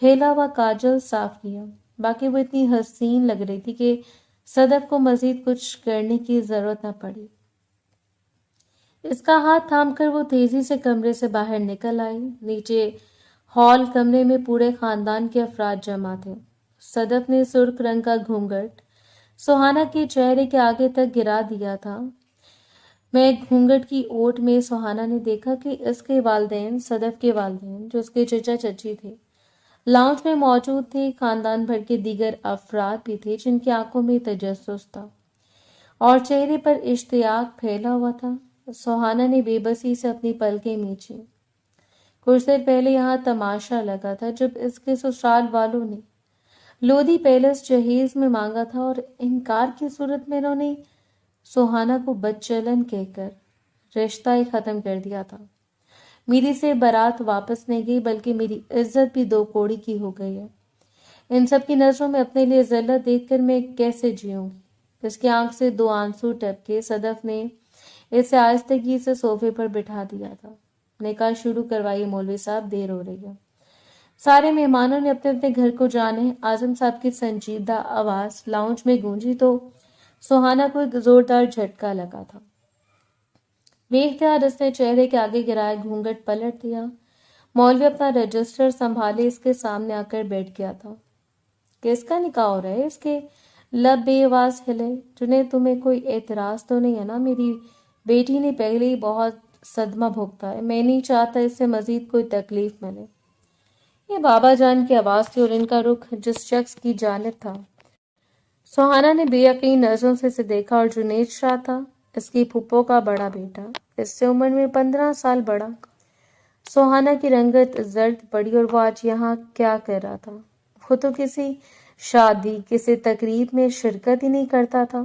پھیلا ہوا کاجل صاف کیا۔ باقی وہ اتنی حسین لگ رہی تھی کہ صدف کو مزید کچھ کرنے کی ضرورت نہ پڑی۔ اس کا ہاتھ تھام کر وہ تیزی سے کمرے سے باہر نکل آئی۔ نیچے ہال کمرے میں پورے خاندان کے افراد جمع تھے۔ صدف نے سرخ رنگ کا گھونگھٹ سہانا کے چہرے کے آگے تک گرا دیا تھا۔ میں گھونگھٹ کی اوٹ میں سہانا نے دیکھا کہ اس کے والدین، صدف کے والدین جو اس کے چچا چچی تھے، لاؤنج میں موجود تھے۔ خاندان بھر کے دیگر افراد بھی تھے جن کی آنکھوں میں تجسس تھا اور چہرے پر اشتیاق پھیلا ہوا تھا۔ سہانا نے بے بسی سے اپنی پلکیں میچی۔ کچھ دیر پہلے یہاں تماشا لگا تھا جب اس کے سسرال والوں نے لودھی پیلس جہیز میں مانگا تھا اور انکار کی صورت میں انہوں نے سہانا کو بدچلن کہہ کر رشتہ ہی ختم کر دیا تھا۔ میری سے بارات واپس نہیں گئی بلکہ میری عزت بھی دو کوڑی کی ہو گئی ہے۔ ان سب کی نظروں میں اپنے لیے ذلت دیکھ کر میں کیسے جیوں گی؟ اس کی آنکھ سے دو آنسو ٹپکے۔ صدف نے اسے آہستگی سے صوفے پر بٹھا دیا تھا۔ نکاح شروع کروائیے مولوی صاحب، دیر ہو رہی ہے۔ سارے مہمانوں نے اپنے اپنے گھر کو جانے۔ اعظم صاحب کی سنجیدہ آواز لاؤنج میں گونجی تو سہانا کو ایک زوردار جھٹکا لگا تھا۔ بے اختیار اس نے چہرے کے آگے گرائے گھونگھٹ پلٹ دیا۔ مولوی اپنا رجسٹر سنبھالے اس کے سامنے آ کر بیٹھ گیا تھا۔ کس کا نکاح ہو رہا ہے؟ اس کے لب بے آواز ہلے۔ جنید، تمہیں کوئی اعتراض تو نہیں ہے نا؟ میری بیٹی نے پہلے ہی بہت صدمہ بھوگتا ہے، میں نہیں چاہتا اس سے مزید کوئی تکلیف ملے۔ یہ بابا جان کی آواز تھی اور ان کا رخ جس شخص کی جانب تھا۔ سہانا نے بے یقین نظروں سے اسے دیکھا اور جنید شاہ تھا، اس کی پھپھو کا بڑا بیٹا، اس سے عمر میں 15 سال بڑا۔ سہانا کی رنگت زرد پڑی اور وہ آج یہاں کیا کر رہا تھا؟ وہ تو کسی شادی، کسی تقریب میں شرکت ہی نہیں کرتا تھا۔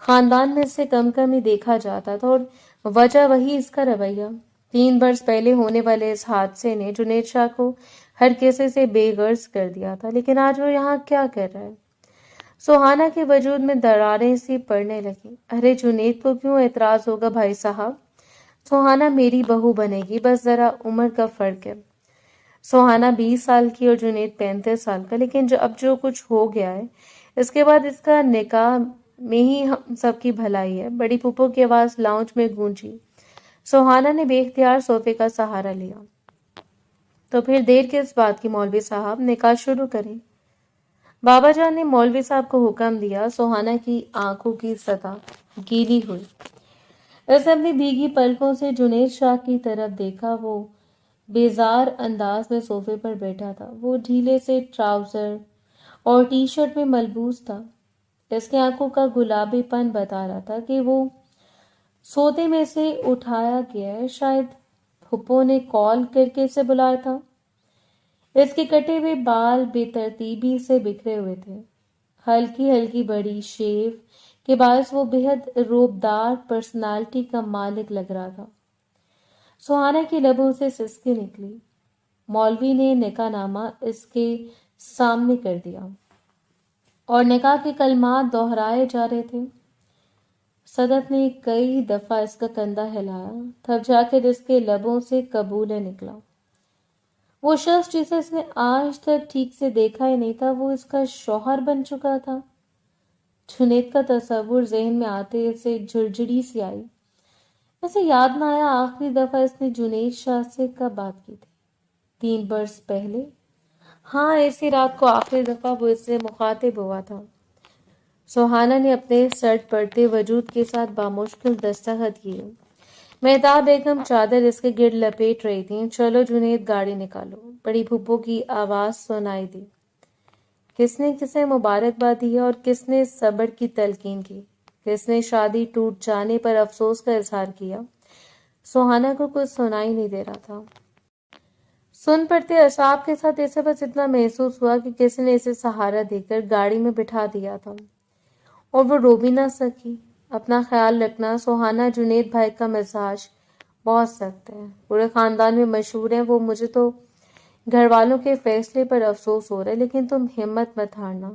خاندان میں اس سے کم کم ہی دیکھا جاتا تھا اور وجہ وہی اس کا رویہ۔ 3 برس پہلے ہونے والے اس حادثے نے جنید شاہ کو ہر کسی سے بے غرض کر دیا تھا، لیکن آج وہ یہاں کیا کر رہا ہے؟ سہانا کے وجود میں دراریں سی پڑنے لگی۔ ارے جنید کو کیوں اعتراض ہوگا بھائی صاحب؟ سہانا میری بہو بنے گی، بس ذرا عمر کا فرق ہے۔ سہانا 20 سال کی اور جنید 35 سال کا، لیکن اب جو کچھ ہو گیا ہے اس کے بعد اس کا نکاح میں ہی ہم سب کی بھلائی ہے۔ بڑی پھپھو کی آواز لاؤنج میں گونجی۔ سہانا نے بے اختیار صوفے کا سہارا لیا۔ تو پھر دیر کس بات کی مولوی صاحب، نکاح شروع کریں۔ بابا جان نے مولوی صاحب کو حکم دیا۔ سہانا کی آنکھوں کی سطح گیلی ہوئی۔ اس نے اپنی بھیگی پلکوں سے جنید شاہ کی طرف دیکھا۔ وہ بیزار انداز میں صوفے پر بیٹھا تھا۔ وہ ڈھیلے سے ٹراؤزر اور ٹی شرٹ میں ملبوس تھا۔ اس کی آنکھوں کا گلابی پن بتا رہا تھا کہ وہ سوتے میں سے اٹھایا گیا ہے، شاید پھپھو نے کال کر کے اسے بلایا تھا۔ اس کے کٹے ہوئے بال بے ترتیبی سے بکھرے ہوئے تھے۔ ہلکی ہلکی بڑی شیو کے باعث وہ بےحد روبدار پرسنالٹی کا مالک لگ رہا تھا۔ سہانا کے لبوں سے سسکی نکلی۔ مولوی نے نکاح نامہ اس کے سامنے کر دیا اور نکاح کے کلمات دہرائے جا رہے تھے۔ صدف نے کئی دفعہ اس کا کندھا ہلایا، تب جا کر اس کے لبوں سے قبول نکلا۔ وہ شخص جسے اس نے آج تک ٹھیک سے دیکھا ہی نہیں تھا، وہ اس کا شوہر بن چکا تھا۔ جنید کا تصور ذہن میں آتے اسے جھرجھری سی آئی۔ اسے یاد نہ آیا آخری دفعہ اس نے جنید شاہ سے کب بات کی تھی۔ 3 برس پہلے؟ ہاں، اسی رات کو آخری دفعہ وہ اس سے مخاطب ہوا تھا۔ سہانا نے اپنے سرد پڑتے وجود کے ساتھ بامشکل دستخط کیے۔ مہتاب بیگم چادر اس کے گرد لپیٹ رہی تھیں۔ چلو جنید، گاڑی نکالو۔ بڑی پھپھو کی آواز سنائی دی۔ کس نے کسے مبارکباد دی ہے اور کس نے صبر کی تلقین کی؟ کس نے شادی ٹوٹ جانے پر افسوس کا اظہار کیا؟ سہانا کو کچھ سنائی نہیں دے رہا تھا۔ سن پڑتے اعصاب کے ساتھ اسے بس اتنا محسوس ہوا کہ کسی نے اسے سہارا دے کر گاڑی میں بٹھا دیا تھا اور وہ رو بھی نہ سکی۔ اپنا خیال رکھنا سہانا، جنید بھائی کا مزاج بہت سخت ہے، پورے خاندان میں مشہور ہیں وہ۔ مجھے تو گھر والوں کے فیصلے پر افسوس ہو رہا ہے، لیکن تم ہمت مت ہارنا۔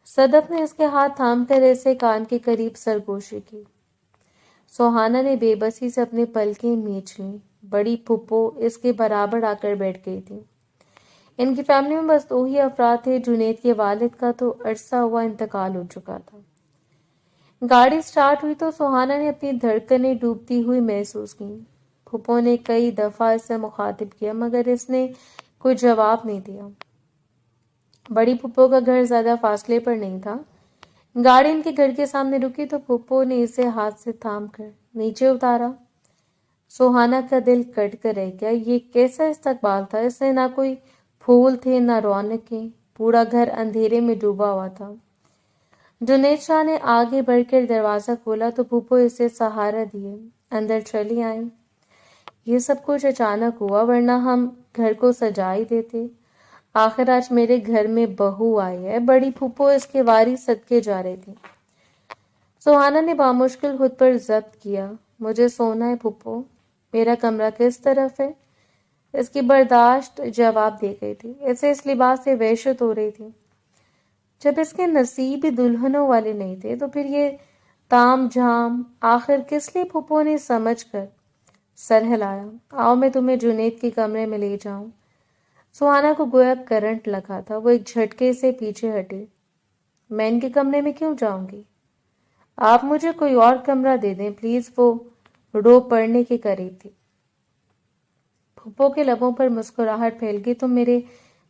صدف نے اس کے ہاتھ تھام کر اسے کان کے قریب سرگوشی کی۔ سہانا نے بے بسی سے اپنی پلکیں میچ لیں۔ بڑی پھپھو اس کے برابر آ کر بیٹھ گئی تھی۔ ان کی فیملی میں بس 2 ہی افراد تھے، جنید کے والد کا تو عرصہ ہوا انتقال ہو چکا تھا۔ گاڑی سٹارٹ ہوئی تو سہانا نے اپنی دھڑکنیں ڈوبتی ہوئی محسوس کی۔ پھپھو نے کئی دفعہ اسے مخاطب کیا مگر اس نے کوئی جواب نہیں دیا۔ بڑی پھپھو کا گھر زیادہ فاصلے پر نہیں تھا۔ گاڑی ان کے گھر کے سامنے رکی تو پھپھو نے اسے ہاتھ سے تھام کر نیچے اتارا۔ سہانا کا دل کٹ کر رہ گیا۔ یہ کیسا استقبال تھا؟ اس میں نہ کوئی پھول تھے نہ رونقیں، پورا گھر اندھیرے میں ڈوبا ہوا تھا۔ جنید شاہ نے آگے بڑھ کر دروازہ کھولا تو پھپھو اسے سہارا دیے اندر چلی آئیں۔ یہ سب کچھ اچانک ہوا ورنہ ہم گھر کو سجا ہی دیتے۔ آخر آج میرے گھر میں بہو آئی ہے۔ بڑی پھپھو اس کے واری صدقے جا رہی تھی۔ سہانا نے بامشکل خود پر ضبط کیا۔ مجھے سونا ہے پھپھو، میرا کمرہ کس طرف ہے؟ اس کی برداشت جواب دے گئی تھی۔ اسے اس لباس سے وحشت ہو رہی تھی۔ جب اس کے نصیب ہی دلہنوں والے نہیں تھے تو پھر یہ تام جھام آخر کس لیے؟ پھپھو نے سمجھ کر سر ہلایا۔ آؤ میں تمہیں جنید کے کمرے میں لے جاؤں۔ سہانا کو گویا کرنٹ لگا تھا۔ وہ ایک جھٹکے سے پیچھے ہٹی۔ میں ان کے کمرے میں کیوں جاؤں گی؟ آپ مجھے کوئی اور کمرہ دے دیں پلیز۔ وہ رو پڑنے کے قریب تھی۔ پھپھو کے لبوں پر مسکراہٹ پھیل گئی۔ تم میرے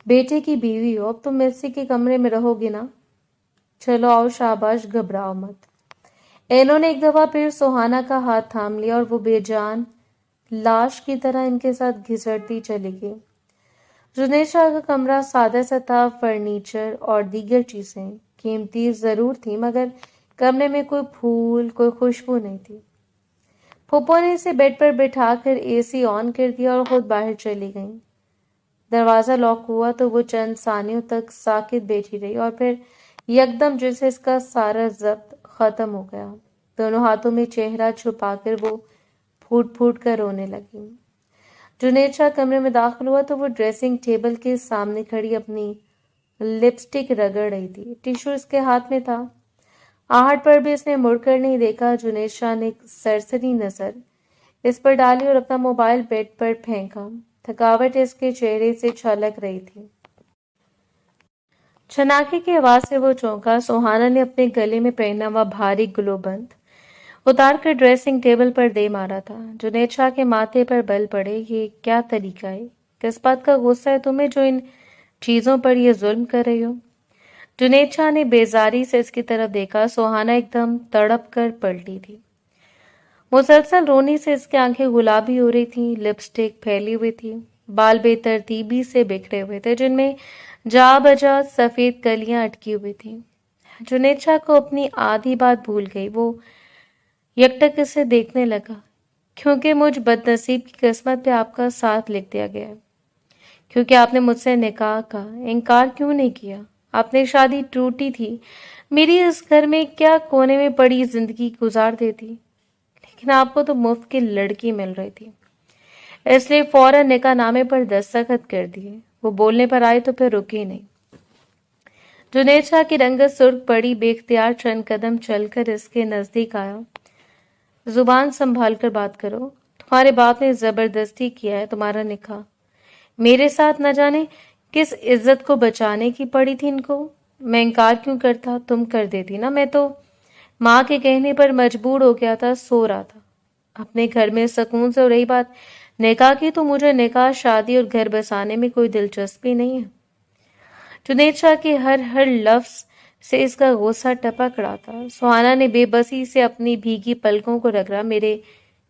بیٹے کی بیوی ہو، اب تم اسی کے کمرے میں رہو گی نا؟ چلو آؤ، شاباش، گھبراؤ مت۔ انہوں نے ایک دفعہ پھر سہانا کا ہاتھ تھام لیا اور وہ بے جان لاش کی طرح ان کے ساتھ گھسٹتی چلی گئی۔ جنید شاہ کا کمرہ سادہ سا تھا۔ فرنیچر اور دیگر چیزیں قیمتی ضرور تھیں مگر کمرے میں کوئی پھول، کوئی خوشبو نہیں تھی۔ پھپھو نے اسے بیڈ پر بٹھا کر اے سی آن کر دیا اور خود باہر چلی گئیں۔ دروازہ لاک ہوا تو وہ چند ثانیوں تک ساکت بیٹھی رہی اور پھر یکدم جیسے اس کا سارا ضبط ختم ہو گیا۔ دونوں ہاتھوں میں چہرہ چھپا کر وہ پھوٹ پھوٹ کر رونے لگی۔ جنید شاہ کمرے میں داخل ہوا تو وہ ڈریسنگ ٹیبل کے سامنے کھڑی اپنی لپسٹک رگڑ رہی تھی۔ ٹیشو اس کے ہاتھ میں تھا۔ آہٹ پر بھی اس نے مڑ کر نہیں دیکھا۔ جنید شاہ نے ایک سرسری نظر اس پر ڈالی اور اپنا موبائل بیڈ پر پھینکا۔ تھکاوٹ اس کے چہرے سے چھلک رہی تھی۔ چھناکے کی آواز سے وہ چونکا۔ سہانا نے اپنے گلے میں پہنا ہوا بھاری گلو بند اتار کر ڈریسنگ ٹیبل پر دے مارا تھا۔ جنید شاہ کے ماتھے پر بل پڑے۔ یہ کیا طریقہ ہے؟ کس بات کا غصہ ہے تمہیں جو ان چیزوں پر یہ ظلم کر رہی ہو؟ جنید شاہ نے بیزاری سے اس کی طرف دیکھا۔ سہانا ایک دم تڑپ کر پلٹی تھی۔ مسلسل رونے سے اس کی آنکھیں گلابی ہو رہی تھیں، لپسٹک پھیلی ہوئی تھی، بال بے ترتیبی سے بکھرے ہوئے تھے جن میں جا بجا سفید کلیاں اٹکی ہوئی تھیں۔ جنید شاہ کو اپنی آدھی بات بھول گئی۔ وہ یکٹک اسے دیکھنے لگا۔ کیونکہ مجھ بد نصیب کی قسمت پہ آپ کا ساتھ لکھ دیا گیا ہے۔ کیونکہ آپ نے مجھ سے نکاح کا انکار کیوں نہیں کیا؟ آپ نے شادی ٹوٹی تھی، میری اس گھر میں کیا کونے میں پڑی زندگی گزار دیتی، لیکن آپ کو تو مفت کی لڑکی مل رہی تھی، اس لیے فوراً نکاح نامے پر دستخط کر دیے۔ وہ بولنے پر آئے تو پھر رکی نہیں۔ جنید شاہ کی رنگت سرخ پڑی، بے اختیار چند قدم چل کر اس کے نزدیک آیا۔ زبان سنبھال کر بات کرو، تمہارے باپ نے زبردستی کیا ہے تمہارا نکاح، میرے ساتھ نہ جانے کس عزت کو بچانے کی پڑی تھی ان کو۔ میں انکار کیوں کرتا؟ تم کر دیتی نا، میں تو ماں کے کہنے پر مجبور ہو گیا تھا، سو رہا تھا اپنے گھر میں سکون سے۔ اور رہی بات نکاح کی تو مجھے نکاح، شادی اور گھر بسانے میں کوئی دلچسپی نہیں ہے۔ جنید شاہ کے ہر لفظ سے اس کا غصہ ٹپک رہا تھا۔ سہانا نے بے بسی سے اپنی بھیگی پلکوں کو رگڑا۔ میرے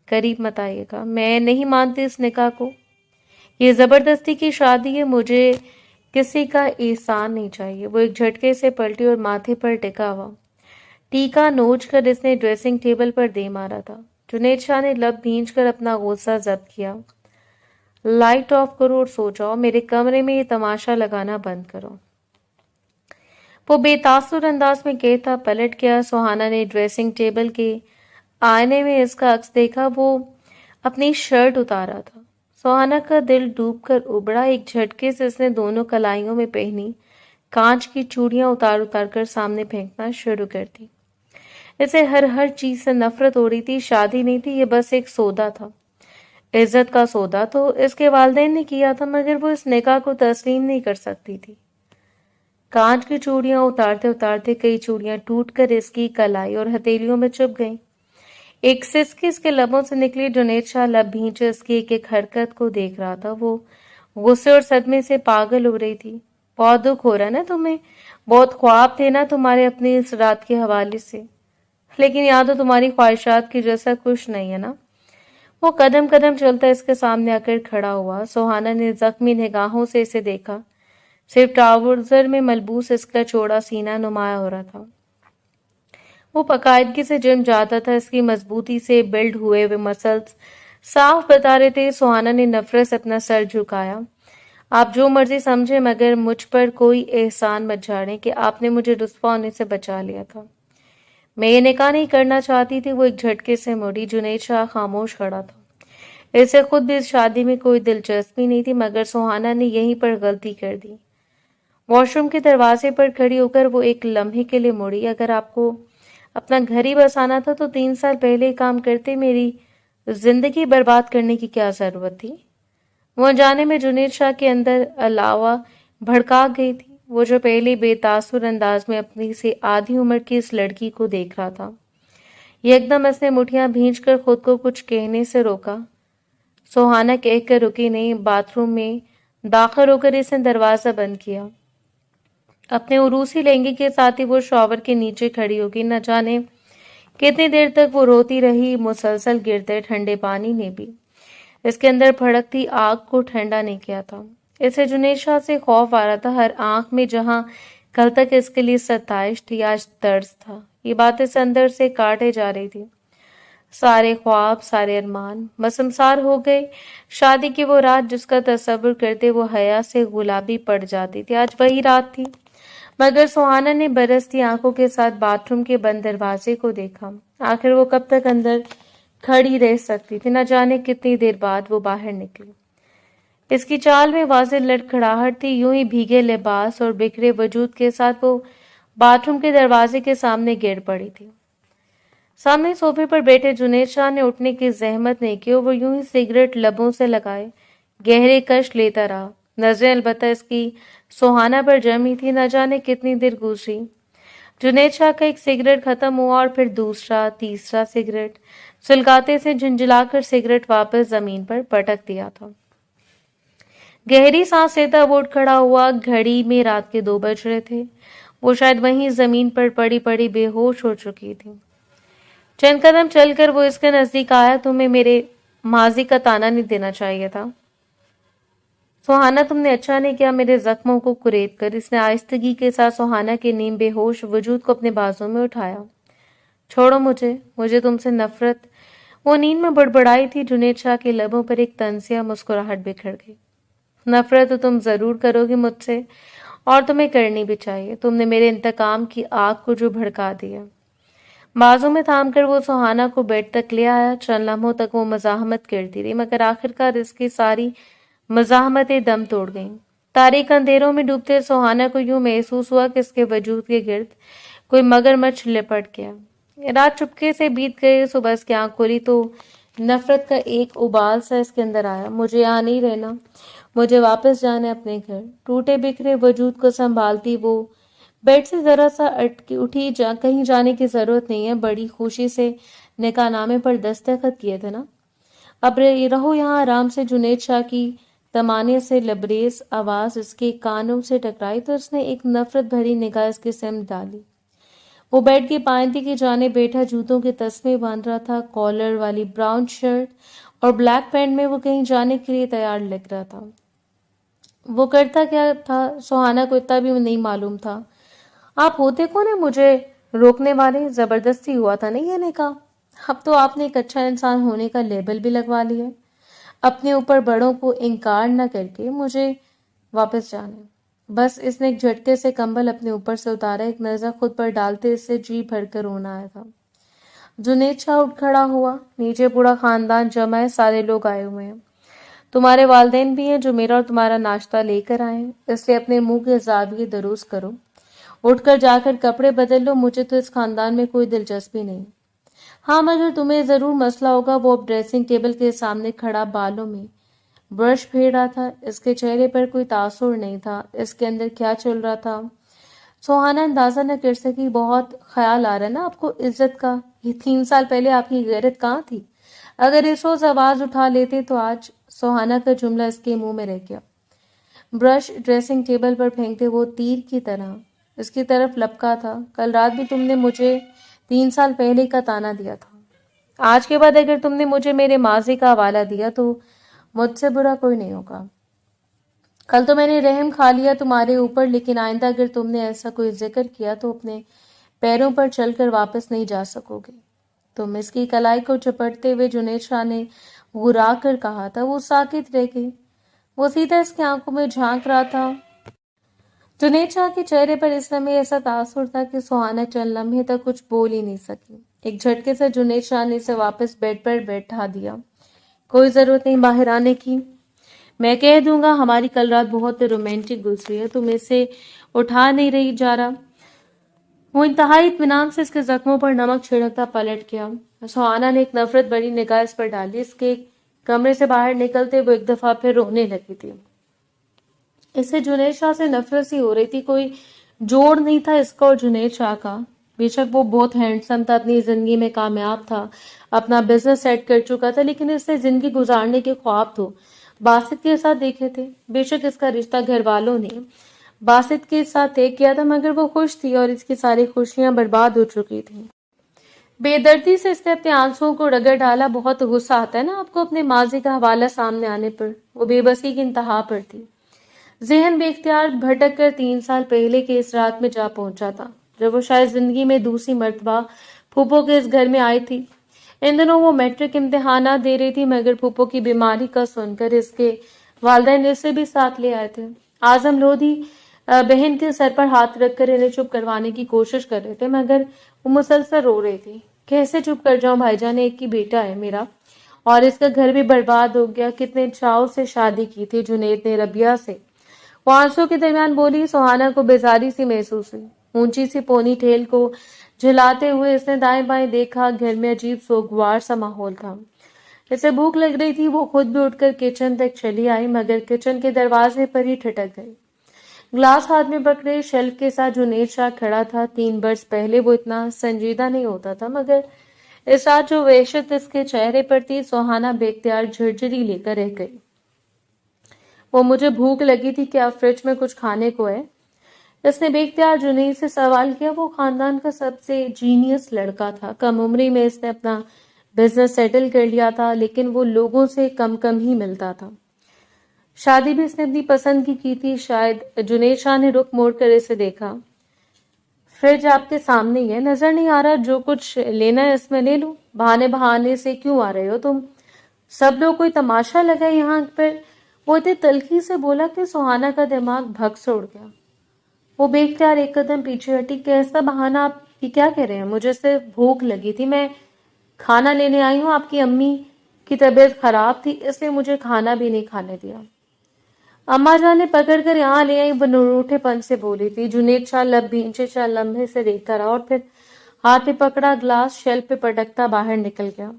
قریب مت آئیے گا، میں نہیں مانتی اس نکاح کو، یہ زبردستی کی شادی ہے، مجھے کسی کا احسان نہیں چاہیے۔ وہ ایک جھٹکے سے پلٹی اور ماتھے پر ٹکا ہوا ٹیکا نوچ کر اس نے ڈریسنگ ٹیبل پر دے مارا تھا۔ جنید شاہ نے لب بھینچ کر اپنا غصہ ضبط کیا۔ لائٹ آف کرو اور سو جاؤ، میرے کمرے میں یہ تماشا لگانا بند کرو۔ وہ بے تاثر انداز میں کہتا پلٹ گیا۔ سہانا نے ڈریسنگ ٹیبل کے آئینے میں اس کا عکس دیکھا۔ وہ اپنی شرٹ اتارا تھا۔ سہانا کا دل ڈوب کر ابڑا۔ ایک جھٹکے سے اس نے دونوں کلائیوں میں پہنی کانچ کی چوڑیاں اتار کر سامنے پھینکنا شروع کر دی۔ اسے ہر چیز سے نفرت ہو رہی تھی۔ شادی نہیں تھی، یہ بس ایک سودا تھا۔ عزت کا سودا تو اس کے والدین نے کیا تھا، مگر وہ اس نکاح کو تسلیم نہیں کر سکتی تھی۔ کانچ کی چوڑیاں اتارتے اتارتے کئی چوڑیاں ٹوٹ کر اس کی کلائی اور ہتھیلیوں میں چپ گئیں۔ ایک سسکی اس کے لبوں سے نکلی۔ جنید شاہ لب بھینچے اس کی ایک ایک حرکت کو دیکھ رہا تھا۔ وہ غصے اور صدمے سے پاگل ہو رہی تھی۔ بہت دکھ ہو رہا نا تمہیں؟ بہت خواب تھے نا تمہارے اپنی اس رات کے حوالے سے؟ لیکن یہاں تو تمہاری خواہشات کی جیسا کچھ نہیں ہے نا؟ وہ قدم قدم چلتا اس کے سامنے آ کر کھڑا ہوا۔ سوہانا نے زخمی نگاہوں سے اسے دیکھا۔ صرف ٹراؤزر میں ملبوس اس کا چوڑا سینہ نمایاں ہو رہا تھا۔ وہ باقاعدگی سے جم جاتا تھا۔ اس کی مضبوطی سے بلڈ ہوئے ہوئے مسلز صاف بتا رہے تھے۔ سوہانا نے نفرت سے اپنا سر جھکایا۔ آپ جو مرضی سمجھیں، مگر مجھ پر کوئی احسان مت جھاڑیں کہ آپ نے مجھے رسوا ہونے سے بچا لیا تھا۔ میں یہ نکاح نہیں کرنا چاہتی تھی۔ وہ ایک جھٹکے سے مڑی۔ جنید شاہ خاموش کھڑا تھا۔ اسے خود بھی اس شادی میں کوئی دلچسپی نہیں تھی، مگر سوہانا نے یہیں پر غلطی کر دی۔ واش روم کے دروازے پر کھڑی ہو کر وہ ایک لمحے کے لیے مڑی۔ اگر آپ کو اپنا گھر ہی بسانا تھا تو 3 سال پہلے کام کرتے۔ میری زندگی برباد کرنے کی کیا ضرورت تھی؟ وہ انجانے میں جنید شاہ کے اندر علاوہ بھڑکا گئی تھی۔ وہ جو پہلے بے تاثر انداز میں اپنی سے آدھی عمر کی اس لڑکی کو دیکھ رہا تھا، یکدم اس نے مٹھیاں بھینچ کر خود کو کچھ کہنے سے روکا۔ سوہانا کہہ کر رکی نہیں۔ باتھ روم میں داخل ہو کر اس نے دروازہ بند کیا۔ اپنے عروسی لہنگے کے ساتھ ہی وہ شاور کے نیچے کھڑی ہوگی۔ نہ جانے کتنی دیر تک وہ روتی رہی۔ مسلسل گرتے ٹھنڈے پانی نے بھی اس کے اندر بھڑکتی آگ کو ٹھنڈا نہیں کیا تھا۔ اسے جنید شاہ سے خوف آ رہا تھا۔ ہر آنکھ میں جہاں کل تک اس کے لیے ستائش تھی، آج طرز تھا۔ یہ بات اس اندر سے کاٹے جا رہی تھی۔ سارے خواب، سارے ارمان مسمسار ہو گئے۔ شادی کی وہ رات جس کا تصور کرتے وہ حیا سے گلابی پڑ جاتی تھی، آج وہی رات تھی۔ مگر سوہانا نے برستی آنکھوں کے ساتھ باتھ روم کے بند دروازے کو دیکھا۔ آخر وہ کب تک اندر کھڑی رہ سکتی تھی؟ نہ جانے کتنی دیر بعد وہ باہر نکلی۔ اس کی چال میں واضح لڑکھڑاہٹ تھی۔ یوں ہی بھیگے لباس اور بکھرے وجود کے ساتھ وہ باتھ روم کے دروازے کے سامنے گر پڑی تھی۔ سامنے صوفے پر بیٹھے جنید شاہ نے اٹھنے کی زحمت نہیں کی اور وہ یوں ہی سگریٹ لبوں سے لگائے گہرے کش لیتا رہا۔ نظریں البتہ اس کی سوہانا پر جمی تھی۔ نہ جانے کتنی دیر گزری۔ جنید شاہ کا ایک سگریٹ ختم ہوا اور پھر دوسرا، تیسرا سگریٹ۔ سلگاتے سے جھنجھلا کر سگریٹ واپس زمین پر پٹک دیا تھا۔ گہری سانس لیتا وہ اٹھ کھڑا ہوا۔ گھڑی میں رات کے 2 بج رہے تھے۔ وہ شاید وہیں زمین پر پڑی پڑی بے ہوش ہو چکی تھی۔ چند قدم چل کر وہ اس کے نزدیک آیا۔ تمہیں میرے ماضی کا تانا نہیں دینا چاہیے تھا سوہانا، تم نے اچھا نہیں کیا میرے زخموں کو کرید کر۔ اس نے آہستگی کے ساتھ سوہانا کے نیم بے ہوش وجود کو اپنے بازوں میں اٹھایا۔ چھوڑو مجھے تم سے نفرت۔ وہ نیند میں بڑبڑائی تھی۔ جنید شاہ کے لبوں پر ایک طنزیہ مسکراہٹ بکھر گئی۔ نفرت تو تم ضرور کرو گی مجھ سے، اور تمہیں کرنی بھی چاہیے۔ تم نے میرے انتقام کی آگ کو جو بھڑکا دیا۔ بازو میں تھام کر وہ سوہانا کو بیڈ تک لے آیا۔ چند لمحوں تک وہ مزاحمت کرتی رہی، مگر آخرکار اس کی ساری مزاحمتیں دم توڑ گئیں۔ تاریک اندھیروں میں ڈوبتے سوہانا کو یوں محسوس ہوا کہ اس کے وجود کے گرد کوئی مگرمچھ لپٹ گیا۔ رات چپکے سے بیت گئی۔ صبح اس کی آنکھ کھولی تو نفرت کا ایک ابال سا اس کے اندر آیا۔ مجھے یہاں نہیں رہنا، مجھے واپس جانا ہے اپنے گھر۔ ٹوٹے بکھرے وجود کو سنبھالتی وہ بیڈ سے ذرا سا اٹھی۔ کہیں جانے کی ضرورت نہیں ہے، بڑی خوشی سے نکاح نامے پر دستخط کیے تھے نا، اب رہو یہاں آرام سے۔ جنید شاہ کی طمانے سے لبریز آواز اس کے کانوں سے ٹکرائی تو اس نے ایک نفرت بھری نگاہ اس کی سمت ڈالی۔ وہ بیڈ کی پائندی کی جانب بیٹھا، جوتوں کے تسمے باندھ رہا تھا۔ کالر والی براؤن شرٹ اور بلیک پینٹ میں وہ کہیں جانے کے لیے تیار لگ رہا تھا۔ وہ کرتا کیا تھا سوہانا کو اتنا بھی نہیں معلوم تھا۔ آپ ہوتے کون ہیں مجھے روکنے والے؟ زبردستی ہوا تھا نہیں یہ نکاح؟ اب تو آپ نے ایک اچھا انسان ہونے کا لیبل بھی لگوا لیا۔ اپنے اوپر بڑوں کو انکار نہ کر کے مجھے واپس جانا ہے۔ بس اس نے ایک جھٹکے سے کمبل اپنے اوپر سے اتارا۔ ایک نظر خود پر ڈالتے اس سے جی بھر کر رونا آیا تھا۔ جنید شاہ اٹھ کھڑا ہوا۔ نیچے پورا خاندان جمع ہے، سارے لوگ آئے ہوئے ہیں۔ تمہارے والدین بھی ہیں جو میرا اور تمہارا ناشتہ لے کر آئے ہیں، اس لیے اپنے منہ کے زاویے درست کرو۔ اٹھ کر جا کر کپڑے بدل لو، مجھے تو اس خاندان میں کوئی دلچسپی نہیں۔ ہاں مگر تمہیں ضرور مسئلہ ہوگا. وہ اب ڈریسنگ ٹیبل کے سامنے کھڑا بالوں میں برش پھیر رہا تھا. اس کے چہرے پر کوئی تاثر نہیں تھا. اس کے اندر کیا چل رہا تھا سوہانا اندازہ نہ کر سکی. بہت خیال آ رہا ہے نا آپ کو عزت کا. یہ 3 سال پہلے آپ کی غیرت کہاں تھی؟ اگر اس روز آواز اٹھا لیتے تو آج. سوہانا کا جملہ اس کے منہ میں رہ گیا. برش ڈریسنگ ٹیبل پر پھینکتے وہ تیر کی طرح اس کی طرف لپکا تھا. کل رات بھی تم نے مجھے 3 سال پہلے کا تانا دیا تھا. آج کے بعد اگر تم نے مجھے میرے ماضی کا حوالہ دیا تو مجھ سے برا کوئی نہیں ہوگا. کل تو میں نے رحم کھا لیا تمہارے اوپر، لیکن آئندہ اگر تم نے ایسا کوئی ذکر کیا تو اپنے پیروں پر چل کر واپس نہیں جا سکو گے. تم اس کی کلائی کو چپٹتے ہوئے جنید شاہ نے گرا کر کہا تھا. وہ ساکت رہ گئی. وہ سیدھا اس کی آنکھوں میں جھانک رہا تھا. جنید شاہ کے چہرے پر اس لمحے ایسا تاثر تھا کہ سوہانا چند لمحے تک کچھ بول ہی نہیں سکی. ایک جھٹکے سے جنید شاہ نے اسے واپس بیڈ پر بیٹھا دیا. کوئی ضرورت نہیں باہر آنے کی. میں کہہ دوں گا ہماری کل رات بہت رومانٹک گزری ہے. تم اسے اٹھا نہیں رہی جا رہا. وہ انتہائی اطمینان سے اس کے زخموں پر نمک چھڑکتا پلٹ گیا. سوہانا نے ایک نفرت بڑی نگاہ اس پر ڈالی. اس کے کمرے سے باہر نکلتے وہ ایک دفعہ پھر رونے لگی تھی. اسے جنید شاہ سے نفرت سی ہو رہی تھی. کوئی جوڑ نہیں تھا اس کا اور جنید شاہ کا. بے شک وہ بہت ہینڈسم تھا، اپنی زندگی میں کامیاب تھا، اپنا بزنس سیٹ کر چکا تھا، لیکن اس نے زندگی گزارنے کے خواب تو باسط کے ساتھ دیکھے تھے. بے شک اس کا رشتہ گھر والوں نے باسط کے ساتھ طے کیا تھا، مگر وہ خوش تھی اور اس کی ساری خوشیاں برباد ہو چکی تھیں. بے دردی سے اس نے اپنے آنسوؤں کو رگڑ ڈالا. بہت غصہ آتا ہے نا آپ کو اپنے ماضی کا حوالہ سامنے آنے پر. وہ بے بسی کی انتہا پر تھی. ذہن بے اختیار بھٹک کر 3 سال پہلے کے اس رات میں جا پہنچا تھا جب وہ شاید زندگی میں دوسری مرتبہ پھوپھو کے اس گھر میں آئی تھی. ان دنوں وہ میٹرک امتحانات دے رہی تھی، مگر پھوپھو کی بیماری کا سن کر اس کے والدین اسے بھی ساتھ لے آئے تھے. اعظم لودھی بہن کے سر پر ہاتھ رکھ کر انہیں چپ کروانے کی کوشش کر رہے تھے، مگر وہ مسلسل رو رہی تھی. کیسے چپ کر جاؤں بھائی جان، ایک ہی بیٹا ہے میرا اور اس کا گھر بھی برباد ہو گیا. کتنے چاؤ سے شادی کی تھی جنید نے ربیہ سے. وہ آنسو کے درمیان بولی. سوہانا کو بیزاری سی محسوس ہوئی. اونچی سی پونی ٹیل کو جھلاتے ہوئے اس نے دائیں بائیں دیکھا. گھر میں عجیب سوگوار سا ماحول تھا. اسے بھوک لگ رہی تھی. وہ خود بھی اٹھ کر کچن تک چلی آئی، مگر کچن کے دروازے پر ہی ٹھٹک گئی. گلاس ہاتھ میں پکڑے شیلف کے ساتھ جنید شاہ کھڑا تھا. 3 برس پہلے وہ اتنا سنجیدہ نہیں ہوتا تھا، مگر اس رات جو وحشت اس کے چہرے پر تھی، سوہانا بے اختیار جھرجھری لے کر رہ گئی. وہ مجھے بھوک لگی تھی، کیا فریج میں کچھ کھانے کو ہے؟ اس نے بے اختیار جنید سے سوال کیا. وہ خاندان کا سب سے جینیس لڑکا تھا. کم عمری میں اس نے اپنا بزنس سیٹل کر لیا تھا، لیکن وہ لوگوں سے کم ہی ملتا تھا. شادی بھی اس نے اپنی پسند کی تھی. شاید. جنید شاہ نے رخ موڑ کر اسے دیکھا. فریج آپ کے سامنے ہی ہے، نظر نہیں آ رہا؟ جو کچھ لینا ہے اس میں لے لو. بہانے سے کیوں آ رہے ہو تم؟ سب لوگ کوئی تماشا لگا یہاں پر؟ وہ اتنی تلخی سے بولا کہ سوہانا کا دماغ بھگ سے اڑ گیا. وہ بے اختیار ایک قدم پیچھے ہٹی. کیسا بہانہ؟ آپ یہ کیا کہہ رہے ہیں؟ مجھے صرف بھوک لگی تھی، میں کھانا لینے آئی ہوں. آپ کی امی کی طبیعت خراب تھی، اس لیے مجھے کھانا بھی نہیں کھانے دیا. اماں جان نے پکڑ کر یہاں لے آئی. وہ نروٹھے پن سے بولی تھی. جنید شاہ لب بھینچے چند لمحے سے دیکھتا رہا اور پھر ہاتھ میں پکڑا گلاس شیلف پہ پٹکتا باہر نکل گیا.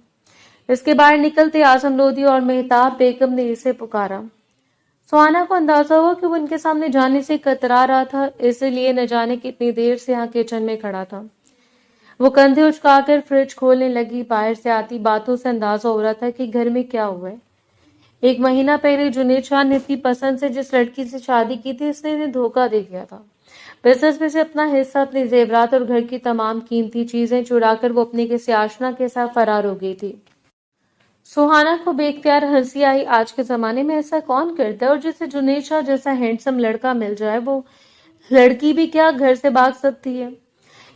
اس کے باہر نکلتے اعظم لودھی اور مہتاب بیگم نے اسے پکارا. سوہانا کو اندازہ ہوا کہ وہ ان کے سامنے جانے سے کترا رہا تھا، اسی لیے نہ جانے کتنی دیر سے یہاں کچن میں کھڑا تھا. وہ کندھے اچکا کر فریج کھولنے لگی. باہر سے آتی باتوں سے اندازہ ہو رہا تھا کہ گھر میں کیا ہوا ہے. 1 مہینہ پہلے جنید شاہ نے اپنی پسند سے جس لڑکی سے شادی کی تھی، اس نے انہیں دھوکہ دے دیا تھا. بزنس میں سے اپنا حصہ، اپنے زیورات اور گھر کی تمام قیمتی چیزیں چرا کر وہ اپنے کسی آشنا کے ساتھ فرار ہو گئی تھی. سوہانا کو بے اختیار ہنسی آئی. آج کے زمانے میں ایسا کون کرتا ہے؟ اور جسے جنید شاہ جیسا ہینڈسم لڑکا مل جائے، وہ لڑکی بھی کیا گھر سے بھاگ سکتی ہے؟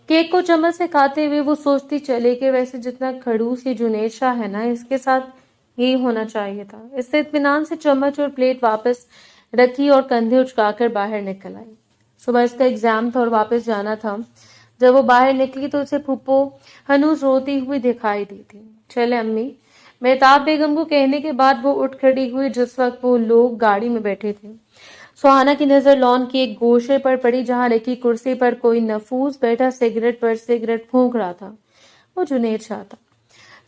کیک کو چمچ سے کھاتے ہوئے وہ سوچتی چلے کہ ویسے جتنا کھڑوس یہ جنید شاہ ہے نا، اس کے ساتھ یہی ہونا چاہیے تھا. اس نے اطمینان سے چمچ اور پلیٹ واپس رکھی اور کندھے اچکا کر باہر نکل آئی. صبح اس کا ایگزام تھا اور واپس جانا تھا. جب وہ باہر نکلی تو اسے پھپھو ہنوز روتی ہوئی دکھائی دی تھی. چلے امی. مہتاب بیگم کو کہنے کے بعد وہ اٹھ کھڑی ہوئی جس وقت وہ لوگ گاڑی میں بیٹھے تھے. سوہانا کی نظر لان کی ایک گوشے پر پڑی جہاں رکھی کرسی پر کوئی نفوس بیٹھا سگریٹ پر سگریٹ پھونک رہا تھا. وہ جنید شاہ تھا.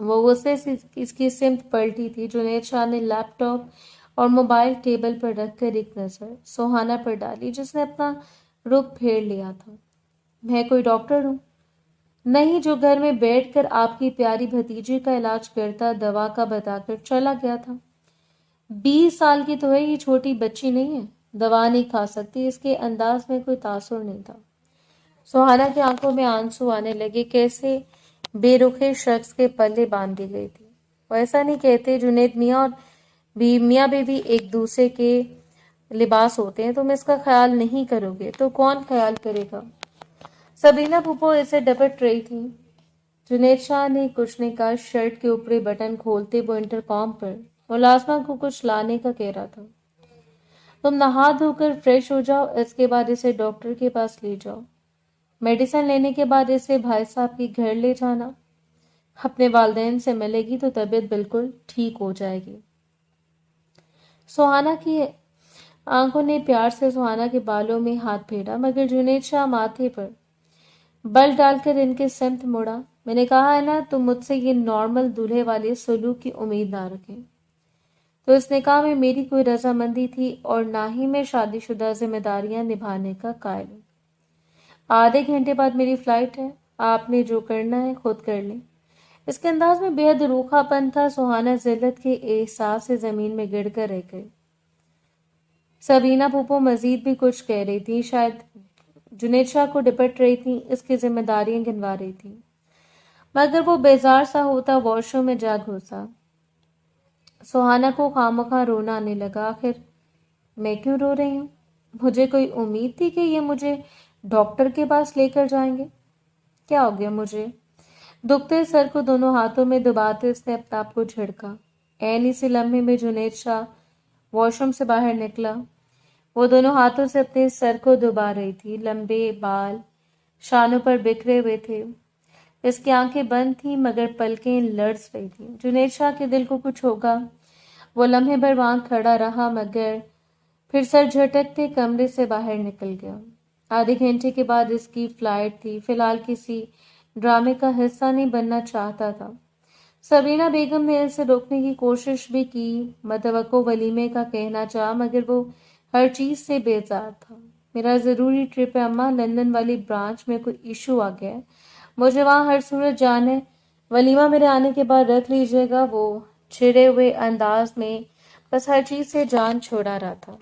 وہ غصے سے اس کی سمت پلٹی تھی۔ جنید شاہ نے لیپ ٹاپ اور موبائل ٹیبل پر رکھ کر ایک نظر سوہانہ پر ڈالی جس نے اپنا رخ پھیر لیا تھا۔ میں کوئی ڈاکٹر ہوں نہیں جو گھر میں بیٹھ کر آپ کی پیاری بھتیجی کا علاج کرتا، دوا کا بتا کر چلا گیا تھا۔ 20 سال کی تو ہے، یہ چھوٹی بچی نہیں ہے، دوا نہیں کھا سکتی۔ اس کے انداز میں کوئی تاثر نہیں تھا۔ سوہانہ کی آنکھوں میں آنسو آنے لگے، کیسے بے رخے شخص کے پلے باندھ دی گئی تھی۔ وہ ایسا نہیں کہتے، جنید میاں اور میاں بیوی ایک دوسرے کے لباس ہوتے ہیں، تم اس کا خیال نہیں کرو گے تو کون خیال کرے گا؟ سبینہ پھوپھو اسے ڈپٹ رہی تھی۔ جنید شاہ نے کچھ نے کہا، شرٹ کے اوپری بٹن کھولتے وہ انٹر کام پر ملازمہ کو کچھ لانے کا کہہ رہا تھا۔ تم نہا دھو کر فریش ہو جاؤ، اس کے بعد اسے ڈاکٹر کے پاس لے جاؤ۔ میڈیسن لینے کے بعد اسے بھائی صاحب کے گھر لے جانا، اپنے والدین سے ملے گی تو طبیعت بالکل ٹھیک ہو جائے گی۔ سوہانہ کی آنکھوں نے پیار سے سوہانہ کے بالوں میں ہاتھ پھیرا، مگر جنید شاہ ماتھے پر بل ڈال کر ان کے سمت مڑا۔ میں نے کہا ہے نا، تم مجھ سے یہ نارمل دولہے والے سلوک کی امید نہ رکھیں۔ تو اس نے کہا، میں میری کوئی رضامندی تھی اور نہ ہی میں شادی شدہ ذمہ داریاں نبھانے کا قائل ہوں۔ آدھے گھنٹے بعد میری فلائٹ ہے، آپ نے جو کرنا ہے خود کر لیں۔ اس کے انداز میں بے حد روکھا پن تھا۔ سوہانہ ذلت کے احساس سے زمین میں گڑ کر رہ گئی۔ سبینہ پھوپھو مزید بھی کچھ کہہ رہی تھی، شاید جنید شاہ کو ڈپٹ رہی تھی، اس کی ذمہ داریاں گنوا رہی تھی، مگر وہ بیزار سا ہوتا واش روم میں جا گھسا۔ سوہانہ کو خامخواہ رونا آنے لگا۔ آخر میں کیوں رو رہی ہوں؟ مجھے کوئی امید تھی کہ یہ مجھے ڈاکٹر کے پاس لے کر جائیں گے۔ کیا ہو گیا مجھے؟ دکھتے سر کو دونوں ہاتھوں میں دباتے اس نے اپنے آپ کو جھڑکا۔ عین اسی لمحے میں جنید شاہ واش روم سے باہر نکلا۔ وہ دونوں ہاتھوں سے اپنے سر کو دبا رہی تھی، لمبے بال شانوں پر بکھرے ہوئے تھے۔ اس کی آنکھیں بند تھیں مگر پلکیں لرز رہی تھیں۔ جنید شاہ کے دل کو کچھ ہوگا۔ وہ لمحے بھر وہاں کھڑا رہا مگر پھر سر جھٹکتے کمرے سے باہر نکل گیا۔ آدھے گھنٹے کے بعد اس کی فلائٹ تھی، فی الحال کسی ڈرامے کا حصہ نہیں بننا چاہتا تھا۔ سبینہ بیگم نے اسے روکنے کی کوشش بھی کی، متوقع ولیمے کا کہنا چاہا مگر وہ ہر چیز سے بیزار تھا۔ میرا ضروری ٹرپ ہے اماں، لندن والی برانچ میں کوئی ایشو آ گیا ہے، مجھے وہاں ہر صورت جانا ہے، ولیمہ میرے آنے کے بعد رکھ لیجیے گا۔ وہ چھڑے ہوئے انداز میں بس ہر چیز سے جان چھوڑا رہا تھا۔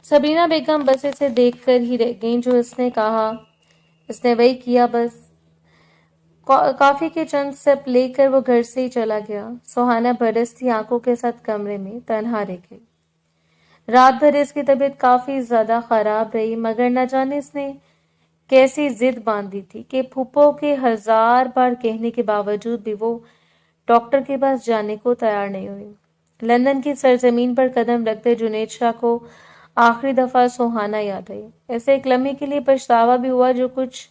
سبینہ بیگم بس اسے دیکھ کر ہی رہ گئیں، جو اس نے کہا اس نے وہی کیا۔ بس کافی کے چند سپ لے کر وہ گھر سے ہی چلا گیا۔ سوہانہ برستی آنکھوں کے ساتھ کمرے میں تنہا رہ گئی۔ رات بھر اس کی طبیعت کافی زیادہ خراب رہی مگر نہ جانے اس نے کیسی ضد باندھی تھی کہ پھوپھو کے 1000 بار کہنے کے باوجود بھی وہ ڈاکٹر کے پاس جانے کو تیار نہیں ہوئی۔ لندن کی سرزمین پر قدم رکھتے جنید شاہ کو آخری دفعہ سوہانہ یاد آئی۔ ایسے ایک لمحے کے لیے پچھتاوا بھی ہوا، جو کچھ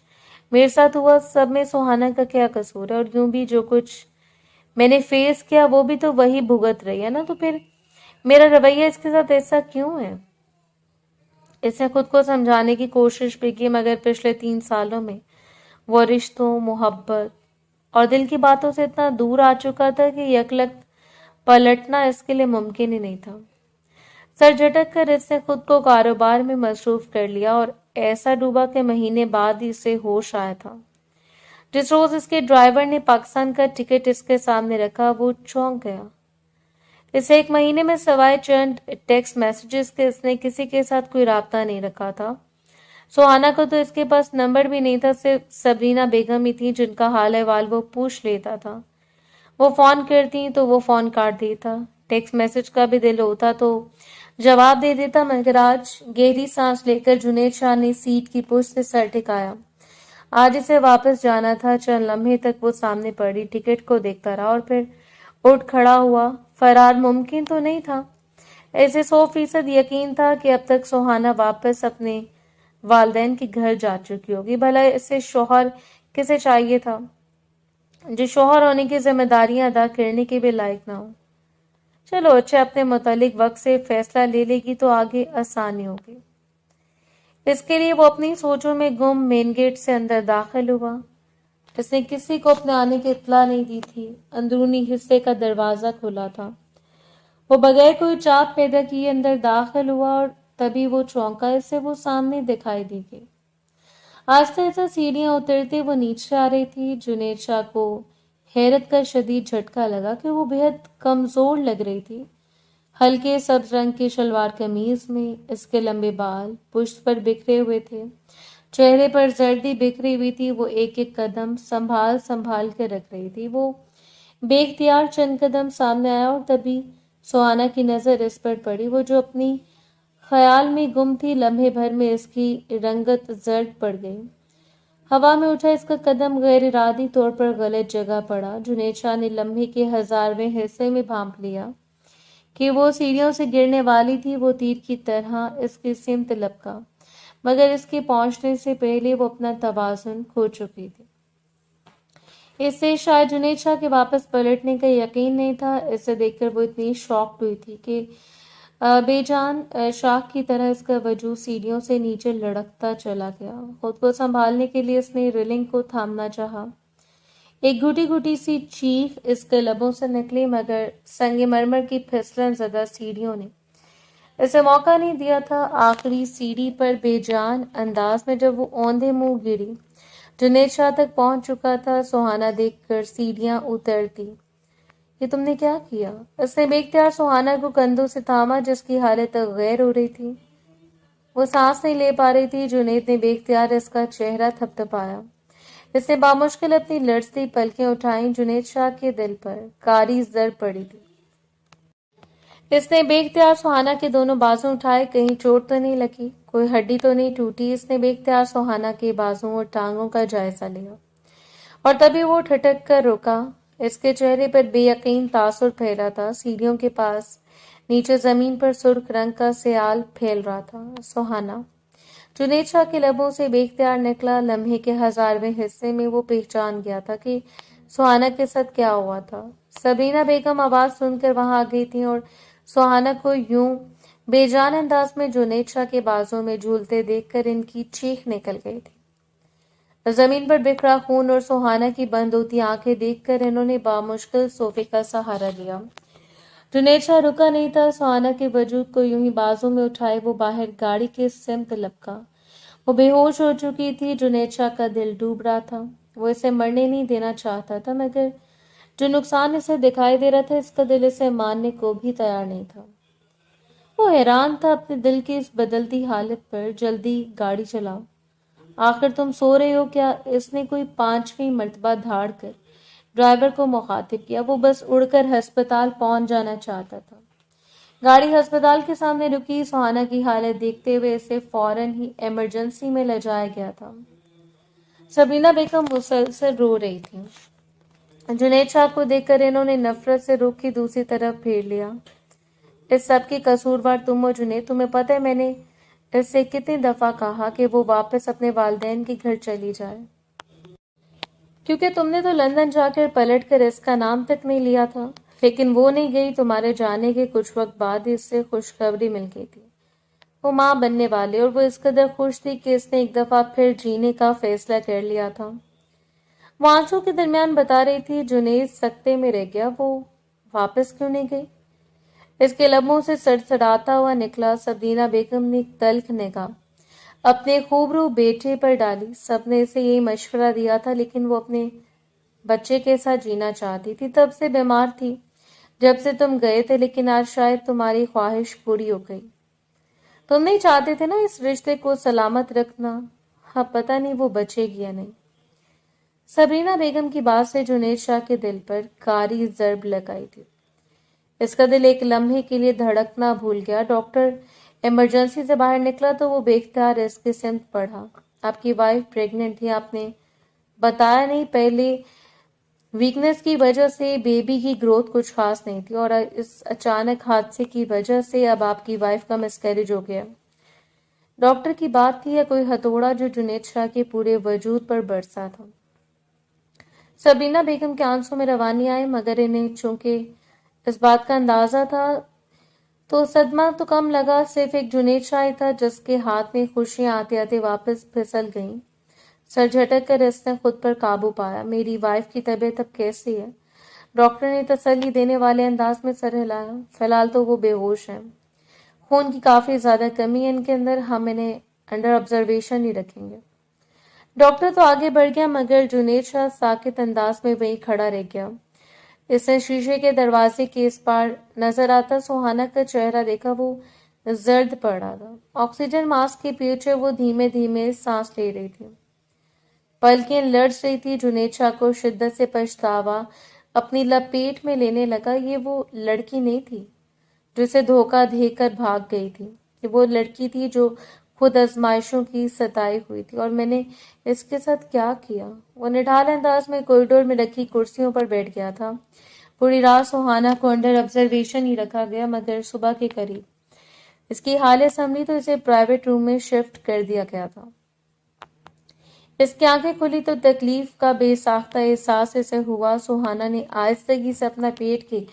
میرے ساتھ ہوا سب میں سوہانہ کا کیا قصور ہے، اور یوں بھی جو کچھ میں نے فیس کیا وہ بھی تو وہی بھگت رہی ہے نا، تو پھر میرا رویہ اس کے ساتھ ایسا کیوں ہے؟ اس نے خود کو سمجھانے کی کوشش بھی کی مگر پچھلے 3 سالوں میں وہ رشتوں، محبت اور دل کی باتوں سے اتنا دور آ چکا تھا کہ یکلخت پلٹنا اس کے لیے ممکن ہی نہیں تھا۔ سر جھٹک کر اس نے خود کو کاروبار میں مصروف کر لیا اور ایسا ڈوبا کہ مہینے بعد ہی اسے ہوش آیا تھا۔ جس روز اس کے ڈرائیور نے پاکستان کا ٹکٹ اس کے سامنے رکھا وہ چونک گیا۔ اس 1 مہینے میں سوائے چند ٹیکسٹ میسیجز کے اس نے کسی کے ساتھ کوئی رابطہ نہیں رکھا تھا۔ سوہانہ کو تو اس کے پاس نمبر بھی نہیں تھا، صرف سبینہ بیگم ہی تھی جن کا حال احوال وہ پوچھ لیتا تھا۔ وہ فون کرتی تو وہ فون کاٹ دیتا، ٹیکسٹ میسج کا بھی دل ہوتا تو جواب دے دیتا، مگر آج گہری سانس لے کر جنید شاہ نے سیٹ کی پشت سے سر ٹکایا۔ آج اسے واپس جانا تھا۔ چند لمحے تک وہ سامنے پڑی ٹکٹ کو دیکھتا رہا اور پھر اٹھ کھڑا ہوا۔ فرار ممکن تو نہیں تھا، اسے 100% یقین تھا کہ اب تک سوہانہ واپس اپنے والدین کے گھر جا چکی ہوگی۔ بھلا اسے شوہر کسے چاہیے تھا جو شوہر ہونے کی ذمہ داریاں ادا کرنے کے بھی لائق نہ ہو؟ چلو اچھا، اپنے متعلق وقت سے فیصلہ لے لے گی تو آگے آسانی ہوگی۔ اس کے لیے وہ اپنی سوچوں میں گم مین گیٹ سے اندر داخل ہوا۔ اس نے کسی کو اپنے آنے کی اطلاع نہیں دی تھی۔ اندرونی حصے کا دروازہ کھلا تھا۔ وہ بغیر کوئی چاپ پیدا کیے اندر داخل ہوا اور تبھی وہ چونکا، اس سے وہ سامنے دکھائی دی گئی۔ آہستہ آہستہ سیڑھیاں اترتے وہ نیچے آ رہی تھی۔ جنید شاہ کو حیرت کا شدید جھٹکا لگا کہ وہ بہت کمزور لگ رہی تھی۔ ہلکے سبز رنگ کی شلوار قمیض میں اس کے لمبے بال پشت پر بکھرے ہوئے تھے، چہرے پر زردی بکھری ہوئی تھی۔ وہ ایک ایک قدم سنبھال سنبھال کے رکھ رہی تھی۔ وہ بے اختیار چند قدم سامنے آیا اور تبھی سہانا کی نظر اس پر پڑی، وہ جو اپنی خیال میں گم تھی۔ لمحے بھر میں اس کی رنگت زرد پڑ گئی۔ ہوا میں اٹھا اس کا قدم غیر ارادی طور پر غلط جگہ پڑا۔ جنید شاہ نے لمحے کے 1000ویں حصے میں بھانپ لیا کہ وہ سیڑھیوں سے گرنے والی تھی۔ وہ تیر کی طرح اس کی سمت لپکا، مگر اس کے پہنچنے سے پہلے وہ اپنا توازن کھو چکی تھی۔ اس سے شاید جنید شاہ کے واپس پلٹنے کا یقین نہیں تھا۔ اسے دیکھ کر وہ اتنی شاکڈ ہوئی تھی کہ بے جان شاخ کی طرح اس کا وجود سیڑھیوں سے نیچے لڑکتا چلا گیا۔ خود کو سنبھالنے کے لیے اس نے ریلنگ کو تھامنا چاہا۔ ایک گھٹی گھٹی سی چیخ اس کے لبوں سے نکلی، مگر سنگ مرمر کی پھسلن زدہ سیڑھیوں نے اسے موقع نہیں دیا تھا۔ آخری سیڑھی پر بے جان انداز میں جب وہ اوندھے منہ گری، جنید شاہ تک پہنچ چکا تھا۔ سہانا دیکھ کر سیڑھیاں اترتی، یہ تم نے کیا کیا؟ اس نے بے اختیار سہانا کو کندھوں سے تھاما جس کی حالت غیر ہو رہی تھی۔ وہ سانس نہیں لے پا رہی تھی۔ جنید نے بے اختیار اس کا چہرہ تھپتھپایا۔ اس نے بامشکل اپنی لرزتی پلکیں اٹھائیں۔ جنید شاہ کے دل پر کاری زر پڑی تھی۔ اس نے بے اختیار سہانا کے دونوں بازو اٹھائے، کہیں چوٹ تو نہیں لگی، کوئی ہڈی تو نہیں ٹوٹی۔ اس نے بے اختیار سہانا کے بازوں اور ٹانگوں کا جائزہ لیا اور تبھی وہ ٹھٹک کر رکا۔ اس کے چہرے پر بے یقین تاثر پھیلا تھا۔ سیڑھیوں کے پاس نیچے زمین پر سرخ رنگ کا سیال پھیل رہا تھا۔ سہانا، جنید شاہ کے لبوں سے بے اختیار نکلا۔ لمحے کے 1000ویں حصے میں وہ پہچان گیا تھا کہ سہانا کے ساتھ کیا ہوا تھا۔ سبرینا بیگم آواز سن کر وہاں آ گئی تھی اور سہانا کو یوں بے جان انداز میں جنید شاہ کے بازوں میں جھولتے دیکھ کر ان کی چیخ نکل گئی تھی۔ زمین پر بکھرا خون اور سہانا کی بند ہوتی آنکھیں دیکھ کر انہوں نے بامشکل صوفے کا سہارا لیا۔ جنید شاہ رکا نہیں تھا۔ سہانا کے وجود کو یوں ہی بازوں میں اٹھائے وہ باہر گاڑی کے سمت لپکا۔ وہ بے ہوش ہو چکی تھی۔ جنید شاہ کا دل ڈوب رہا تھا۔ وہ اسے مرنے نہیں دینا چاہتا تھا، مگر جو نقصان اسے دکھائی دے رہا تھا اس کا دل اسے ماننے کو بھی تیار نہیں تھا۔ وہ حیران تھا اپنے دل کی اس بدلتی حالت پر۔ جلدی گاڑی چلاؤ، آخر تم سو رہے ہو کیا؟ اس نے کوئی 5ویں مرتبہ دھاڑ کر ڈرائیور کو مخاطب کیا۔ وہ بس اڑ کر ہسپتال پہنچ جانا چاہتا تھا۔ گاڑی ہسپتال کے سامنے رکی۔ سہانا کی حالت دیکھتے ہوئے اسے فوراً ہی ایمرجنسی میں لے جایا گیا تھا۔ سبرینا بیگم مسلسل رو رہی تھی۔ جنید شاہ کو دیکھ کر انہوں نے نفرت سے رخ کی دوسری طرف پھیر لیا۔ اس سب کی قصوروار تم ہو جنید، تمہیں پتہ ہے میں نے اس سے کتنی دفعہ کہا کہ وہ واپس اپنے والدین کے گھر چلی جائے، کیونکہ تم نے تو لندن جا کر پلٹ کر اس کا نام تک نہیں لیا تھا۔ لیکن وہ نہیں گئی۔ تمہارے جانے کے کچھ وقت بعد اس سے خوشخبری مل گئی تھی، وہ ماں بننے والی، اور وہ اس قدر خوش تھی کہ اس نے ایک دفعہ پھر جینے کا فیصلہ کر لیا تھا۔ وہ آنسوں کے درمیان بتا رہی تھی۔ جنید سکتے میں رہ گیا، وہ واپس کیوں نہیں گئی؟ اس کے لبوں سے سڑسڑاتا ہوا نکلا۔ سبرینا بیگم نے تلخ نگاہ اپنے خوبرو بیٹے پر ڈالی۔ سب نے اسے یہی مشورہ دیا تھا، لیکن وہ اپنے بچے کے ساتھ جینا چاہتی تھی۔ تب سے بیمار تھی جب سے تم گئے تھے، لیکن آج شاید تمہاری خواہش پوری ہو گئی۔ تم نہیں چاہتے تھے نا اس رشتے کو سلامت رکھنا؟ اب پتہ نہیں وہ بچے گی یا نہیں۔ سبرینا بیگم کی بات سے جنید شاہ کے دل پر کاری ضرب لگائی تھی۔ اس کا دل ایک لمحے کے لیے دھڑکنا بھول گیا۔ ڈاکٹر ایمرجنسی سے باہر نکلا تو وہ بے اختیار اس کی سمت بڑھا۔ آپ کی وائف پریگننٹ تھی، آپ نے بتایا نہیں؟ پہلے ویکنس کی وجہ سے بیبی کی گروتھ کچھ خاص نہیں تھی، اور اس اچانک حادثے کی وجہ سے اب آپ کی وائف کا مسکیریج ہو گیا۔ ڈاکٹر کی بات تھی یا کوئی ہتھوڑا جو جنید شاہ کے پورے وجود پر برسا تھا؟ سبرینا بیگم کے آنسوں میں روانی آئی، مگر انہیں چونکہ اس بات کا اندازہ تھا تو صدمہ تو کم لگا۔ صرف ایک جنید شاہ تھا جس کے ہاتھ میں خوشیاں آتے آتے واپس پھسل گئیں۔ سر جھٹک کر اس نے خود پر قابو پایا۔ میری وائف کی طبیعت اب کیسی ہے؟ ڈاکٹر نے تسلی دینے والے انداز میں سر ہلایا۔ فی الحال تو وہ بے ہوش ہیں، خون کی کافی زیادہ کمی ہے ان کے اندر، ہم انہیں انڈر آبزرویشن ہی رکھیں گے۔ ڈاکٹر تو آگے بڑھ گیا مگر جنید شاہ ساکت انداز میں وہیں کھڑا رہ گیا۔ اس نے شیشے کے دروازے کے اس پار نظر آتا سوہانا کا چہرہ دیکھا، وہ زرد پڑ رہا تھا۔ آکسیجن ماسک کے پیچھے وہ دھیمے دھیمے سانس لے رہی تھی، پلکیں لرز رہی تھی۔ جنید شاہ کو شدت سے پچھتاوا اپنی لپیٹ میں لینے لگا۔ یہ وہ لڑکی نہیں تھی جسے دھوکہ دے کر بھاگ گئی تھی، یہ وہ لڑکی تھی جو خود آزمائشوں کی ستائی ہوئی تھی، اور میں نے اس کے ساتھ کیا کیا؟ وہ نڈھال انداز میں کوریڈور میں رکھی کرسیوں پر بیٹھ گیا تھا۔ پوری رات سوہانا کو انڈر آبزرویشن ہی رکھا گیا مگر صبح کے قریب اس کی حالت سنبھلی تو اسے پرائیویٹ روم میں شفٹ کر دیا گیا تھا۔ اس کی آنکھیں کھلی تو تکلیف کا بے ساختہ احساس اسے ہوا۔ سوہانا نے آہستگی سے اپنا پیٹ کے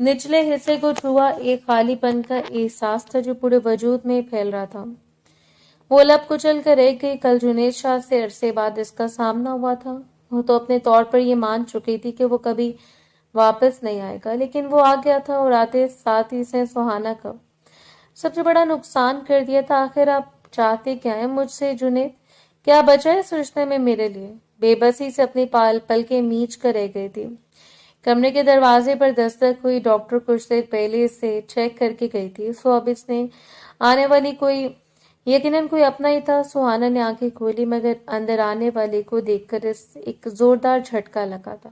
نچلے حصے کو چھوا، ایک خالی پن کا احساس تھا جو پورے وجود میں پھیل رہا تھا۔ وہ لب کچل کر رہ گئی۔ کل جنید شاہ سے عرصے بعد اس کا سامنا ہوا تھا۔ وہ تو اپنے طور پر یہ مان چکی تھی کہ وہ کبھی واپس نہیں آئے گا، لیکن وہ آ گیا تھا اور آتے ساتھ ہی سے سوہانا کا سب سے بڑا نقصان کر دیا تھا۔ آخر آپ چاہتے کیا ہیں مجھ سے جنید؟ کیا بچا ہے اس رشتے میں میرے لیے؟ بے بسی سے اپنی پلکیں میچ کر رہ گئی تھی۔ کمرے کے دروازے پر دستک ہوئی۔ ڈاکٹر کچھ دیر پہلے اسے چیک کر کے گئی تھی، سو اب اس نے آنے والی کوئی یقیناً کوئی اپنا ہی تھا۔ سوہانا نے آنکھیں کھولی مگر اندر آنے والے کو دیکھ کر اس ایک زوردار جھٹکا لگا تھا۔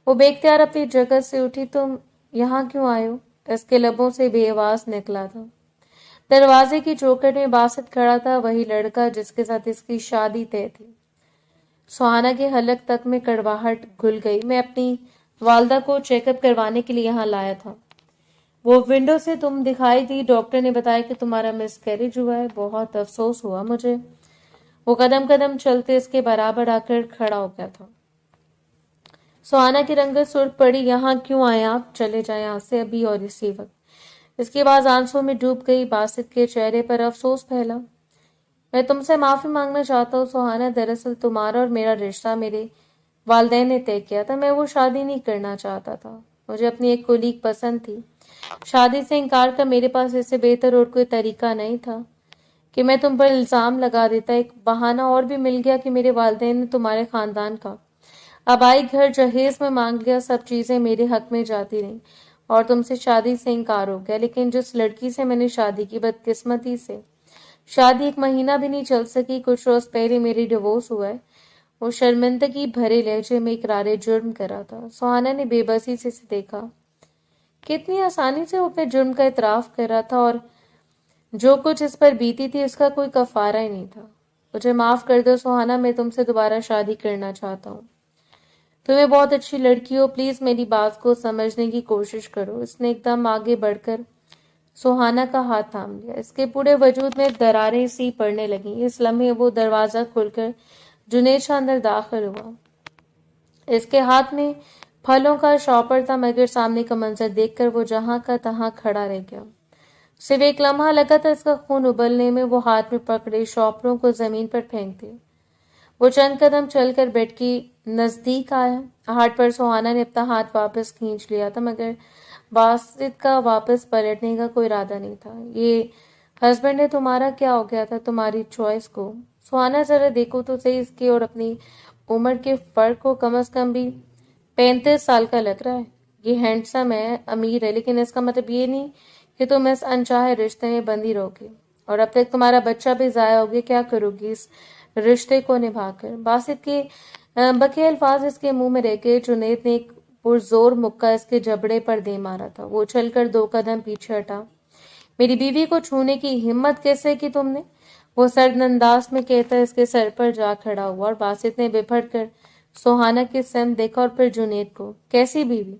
وہ بے اختیار اپنی جگہ سے اٹھی۔ تم یہاں کیوں آئے ہو؟ اس کے لبوں سے بے آواز نکلا تھا۔ دروازے کی چوکھٹ میں باسط کھڑا تھا، وہی لڑکا جس کے ساتھ اس کی شادی طے تھی۔ سوہانا کے حلق تک میں کڑواہٹ گھل گئی۔ میں اپنی والدہ کو چیک اپ کروانے کے لیے یہاں لایا تھا۔ وہ ونڈو سے تم دکھائی دی۔ ڈاکٹر نے بتایا کہ تمہارا مس کیریج ہوا ہے۔ بہت افسوس ہوا مجھے۔ وہ قدم قدم چلتے اس کے برابر آ کر کھڑا ہو گیا تھا۔ سوہانا کی رنگت سرخ پڑی۔ یہاں کیوں آئے آپ؟ چلے جائیں یہاں سے ابھی اور اسی وقت۔ اس کی آواز آنسوں میں ڈوب گئی۔ باسط کے چہرے پر افسوس پھیلا۔ میں تم سے معافی مانگنا چاہتا ہوں سوہانا، دراصل تمہارا اور میرا رشتہ میرے والدین نے طے کیا تھا۔ میں وہ شادی نہیں کرنا چاہتا تھا، مجھے اپنی ایک کولیگ پسند تھی۔ شادی سے انکار کا میرے پاس اس سے بہتر اور کوئی طریقہ نہیں تھا کہ میں تم پر الزام لگا دیتا۔ ایک بہانہ اور بھی مل گیا کہ میرے والدین نے تمہارے خاندان کا آبائی گھر جہیز میں مانگ لیا۔ سب چیزیں میرے حق میں جاتی رہیں اور تم سے شادی سے انکار ہو گیا۔ لیکن جس لڑکی سے میں نے شادی کی، بدقسمتی سے شادی ایک مہینہ بھی نہیں چل سکی۔ کچھ روز پہلے میری ڈیورس ہوا ہے۔ وہ شرمندگی بھرے لہجے میں اقرار جرم کر رہا تھا۔ سوہانا نے بے بسی سے اسے دیکھا۔ کتنی آسانی سے وہ اپنے جرم کا اعتراف کر رہا تھا اور جو کچھ اس پر بیتی تھی اس کا کوئی کفارہ ہی نہیں تھا۔ مجھے معاف کر دو سوہانا، میں تم سے دوبارہ شادی کرنا چاہتا ہوں۔ تمہیں بہت اچھی لڑکی ہو، پلیز میری بات کو سمجھنے کی کوشش کرو۔ اس نے ایک دم آگے بڑھ کر سوہانا کا ہاتھ تھام لیا۔ اس کے پورے وجود میں دراریں سی پڑنے لگیں۔ اس لمحے وہ دروازہ کھول کر جنید شاہ اندر داخل ہوا۔ اس کے ہاتھ میں پھلوں کا شاپر تھا مگر سامنے کا منظر دیکھ کر وہ جہاں کا تہاں کھڑا رہ گیا۔ صرف ایک لمحہ لگا تھا اس کا خون ابلنے میں۔ وہ ہاتھ میں پکڑے شاپروں کو زمین پر پھینک دے۔ وہ چند قدم چل کر بیڈ کی نزدیک آیا۔ ہاتھ پر سوہانا نے اپنا ہاتھ واپس کھینچ لیا تھا مگر باسط کا واپس پلٹنے کا کوئی ارادہ نہیں تھا۔ یہ ہسبینڈ ہے تمہارا، کیا ہو گیا تھا تمہاری چوائس کو؟ سوہانا ذرا دیکھو تو صحیح اس کی اور اپنی عمر کے فرق کو، کم از کم بھی 35 سال کا لگ رہا ہے۔ یہ ہینڈسم ہے، امیر ہے، لیکن اس کا مطلب یہ نہیں کہ تم اس انچاہے رشتے میں بندی رہو گے اور اب تک تمہارا بچہ بھی ضائع ہو گیا۔ کیا کرو گی اس رشتے کو نبھا کر؟ باسط کے بقیہ الفاظ اس کے منہ میں رہ گئے۔ جنید نے ایک پرزور مکہ اس کے جبڑے پر دے مارا تھا۔ وہ چل کر 2 قدم پیچھے ہٹا۔ میری بیوی کو چھونے کی ہمت کیسے کی تم نے؟ وہ سرد انداز میں کہتا اس کے سر پر جا کھڑا ہوا اور باسط نے بپھٹ کر سوہانا کی سمت دیکھا اور پھر جنید کو۔ کیسی بیوی؟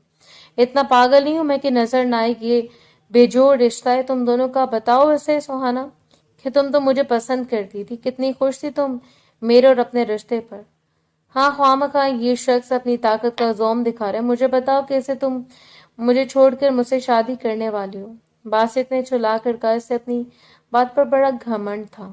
اتنا پاگل نہیں ہوں میں کہ نظر نہ آئے، یہ بے جوڑ رشتہ ہے تم دونوں کا۔ بتاؤ اسے سوہانا کہ تم تو مجھے پسند کرتی تھی، کتنی خوش تھی تم میرے اور اپنے رشتے پر۔ ہاں، خواہ یہ شخص اپنی طاقت کا زوم دکھا رہا ہے۔ مجھے بتاؤ کیسے تم مجھے چھوڑ کر مجھ سے شادی کرنے والی ہو؟ باسط نے چلا کر کہا، اسے اپنی بات پر بڑا گھمنڈ تھا۔